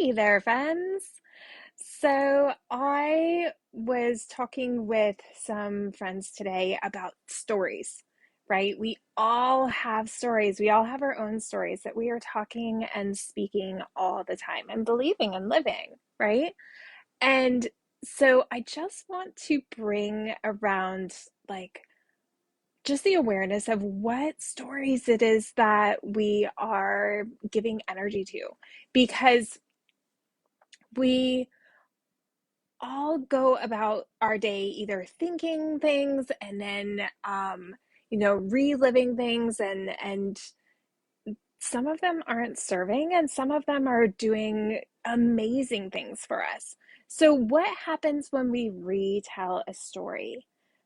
Hey there, friends. So I was talking with some friends today about stories, right? We all have stories. We all have our own stories that we are talking and speaking all the time and believing and living, right? And so I just want to bring around just the awareness of what stories it is that we are giving energy to because we all go about our day either thinking things and then reliving things and some of them aren't serving and some of them are doing amazing things for us. So what happens when we retell a story?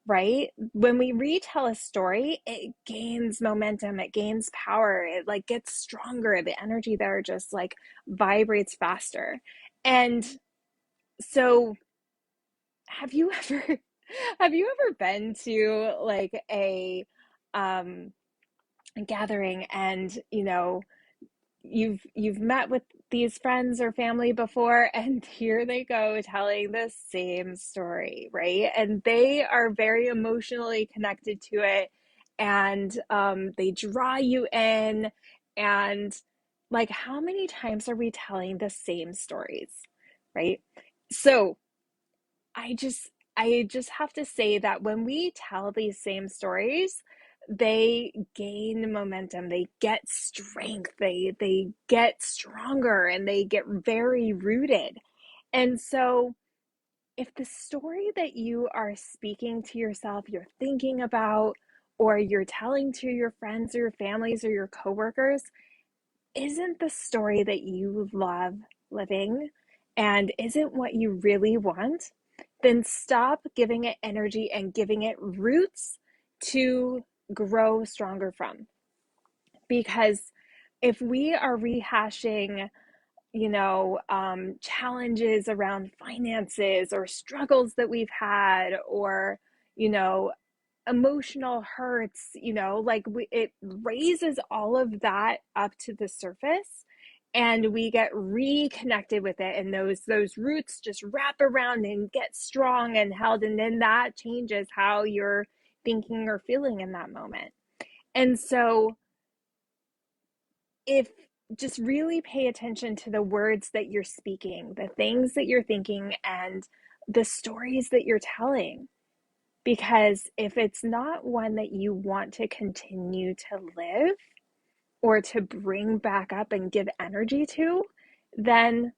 Right? When we retell a story, it gains momentum, it gains power, it like gets stronger. The energy there just like vibrates faster. And so have you ever have you ever been to like a um gathering and you've met with these friends or family before and here they go telling the same story, right? And they are very emotionally connected to it and they draw you in and like how many times are we telling the same stories, right? So I just I just have to say that when we tell these same stories, they gain momentum, they get strength, they get stronger and they get very rooted. And so if the story that you are speaking to yourself, you're thinking about, or you're telling to your friends or your families or your coworkers, isn't the story that you love living and isn't what you really want, then stop giving it energy and giving it roots to grow stronger from. Because if we are rehashing, challenges around finances or struggles that we've had, or, you know, emotional hurts, it raises all of that up to the surface and we get reconnected with it and those roots just wrap around and get strong and held and then that changes how you're thinking or feeling in that moment. And so if just really pay attention to the words that you're speaking, the things that you're thinking and the stories that you're telling. Because if it's not one that you want to continue to live or to bring back up and give energy to, then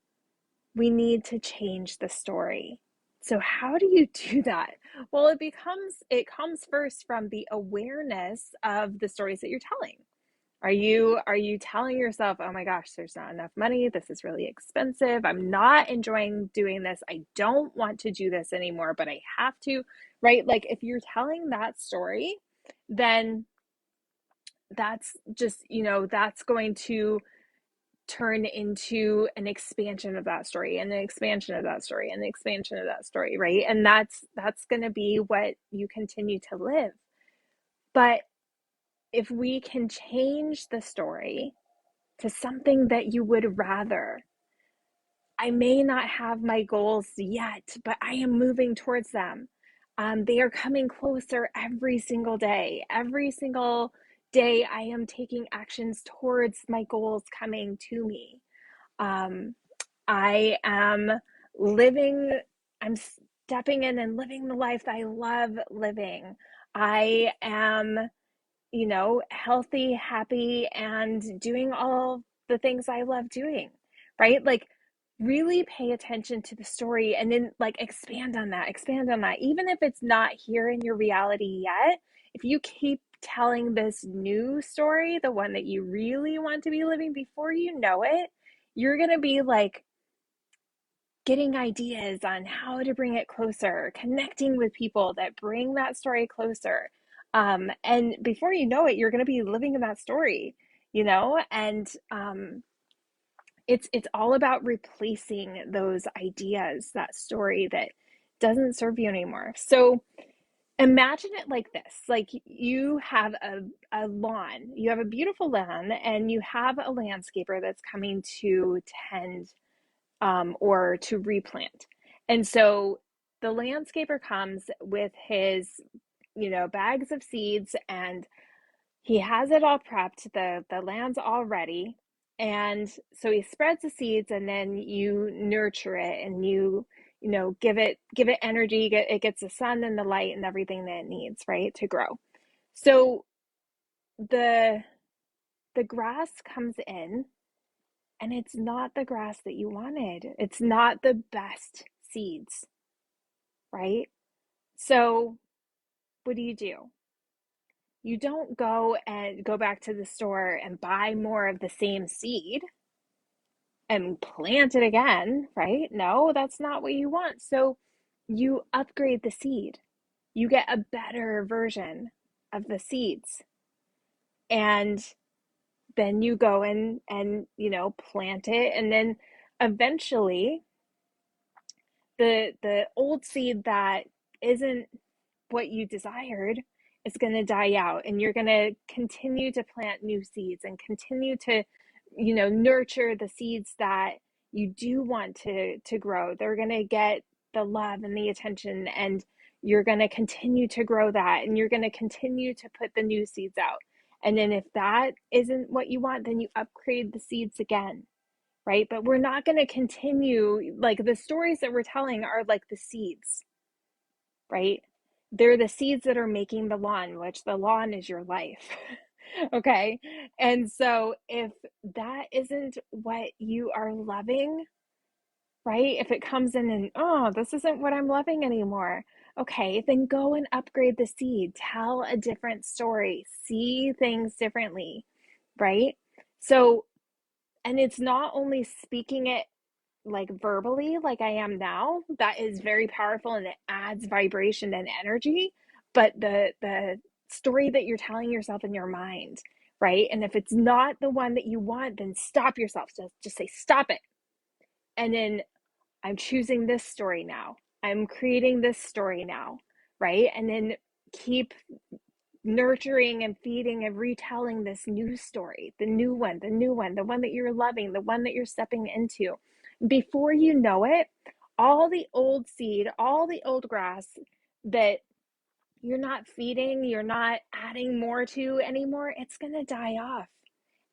we need to change the story. So how do you do that? Well, it comes first from the awareness of the stories that you're telling. Are you telling yourself, "Oh my gosh, there's not enough money. This is really expensive. I'm not enjoying doing this. I don't want to do this anymore, but I have to," right? Like if you're telling that story, then that's just, that's going to turn into an expansion of that story and an expansion of that story and an expansion of that story, right? And that's going to be what you continue to live. But if we can change the story to something that you would rather. I may not have my goals yet, but I am moving towards them. They are coming closer every single day. Every single day, I am taking actions towards my goals coming to me. Um, I am living, I'm stepping in and living the life that I love living. I am healthy, happy, and doing all the things I love doing, right? Like, really pay attention to the story and then, like, expand on that. Even if it's not here in your reality yet, if you keep telling this new story, the one that you really want to be living before you know it, you're going to be like, getting ideas on how to bring it closer, connecting with people that bring that story closer. And before you know it, you're going to be living in that story, and it's all about replacing those ideas, that story that doesn't serve you anymore. So imagine it like this: like you have a lawn, you have a beautiful lawn, and you have a landscaper that's coming to tend or to replant. And so the landscaper comes with his, bags of seeds, and he has it all prepped. The land's all ready. And so he spreads the seeds, and then you nurture it, and give it energy. It gets the sun and the light and everything that it needs, right, to grow. So the the grass comes in, and it's not the grass that you wanted. It's not the best seeds, right? So what do? You don't go back to the store and buy more of the same seed and plant it again, right? No, that's not what you want. So you upgrade the seed. You get a better version of the seeds. And then you go and plant it, and then eventually the old seed that isn't what you desired is going to die out, and you're going to continue to plant new seeds and continue to nurture the seeds that you do want to grow. They're going to get the love and the attention, and you're going to continue to grow that, and you're going to continue to put the new seeds out. And then if that isn't what you want, then you upgrade the seeds again, right? But we're not going to continue, like, the stories that we're telling are like the seeds, right? They're the seeds that are making the lawn, which the lawn is your life. Okay. And so if that isn't what you are loving, right? If it comes in and, oh, this isn't what I'm loving anymore. Okay, then go and upgrade the seed. Tell a different story. See things differently, right? So, and it's not only speaking it like verbally, like I am now, that is very powerful and it adds vibration and energy, but the story that you're telling yourself in your mind, right? And if it's not the one that you want, then stop yourself. Just say stop it. And then I'm choosing this story now. I'm creating this story now, right? And then keep nurturing and feeding and retelling this new story, the new one, the one that you're loving, the one that you're stepping into. Before you know it, all the old seed, all the old grass that you're not feeding, you're not adding more to anymore, it's going to die off.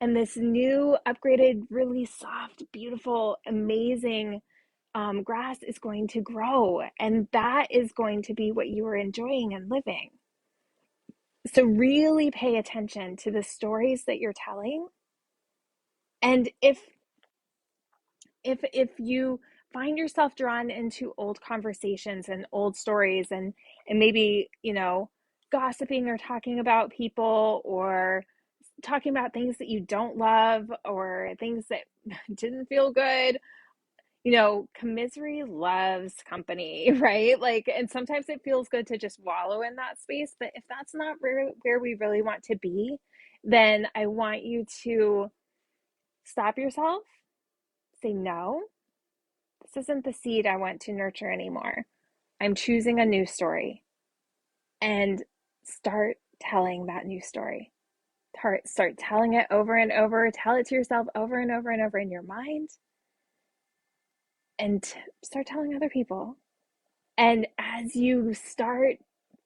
And this new, upgraded, really soft, beautiful, amazing grass is going to grow. And that is going to be what you are enjoying and living. So really pay attention to the stories that you're telling. And if you find yourself drawn into old conversations and old stories, and maybe, gossiping or talking about people, or talking about things that you don't love, or things that didn't feel good, commisery loves company, right? Like, and sometimes it feels good to just wallow in that space. But if that's not where we really want to be, then I want you to stop yourself, say, no, this isn't the seed I want to nurture anymore. I'm choosing a new story, and start telling that new story. Start telling it over and over. Tell it to yourself over and over and over in your mind, and start telling other people. And as you start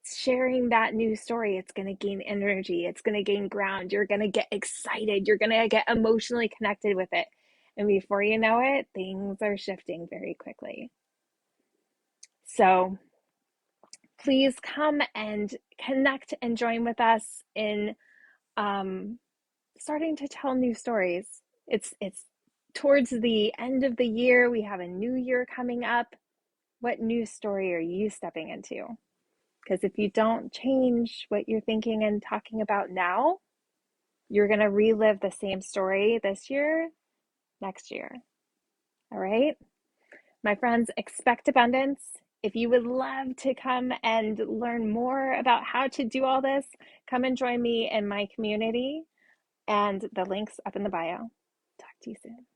sharing that new story, it's going to gain energy. It's going to gain ground. You're going to get excited. You're going to get emotionally connected with it. And before you know it, things are shifting very quickly. So please come and connect and join with us in starting to tell new stories. It's towards the end of the year. We have a new year coming up. What new story are you stepping into? Because if you don't change what you're thinking and talking about now, you're going to relive the same story this year, next year. All right? My friends, expect abundance. If you would love to come and learn more about how to do all this, come and join me in my community. And the link's up in the bio. Talk to you soon.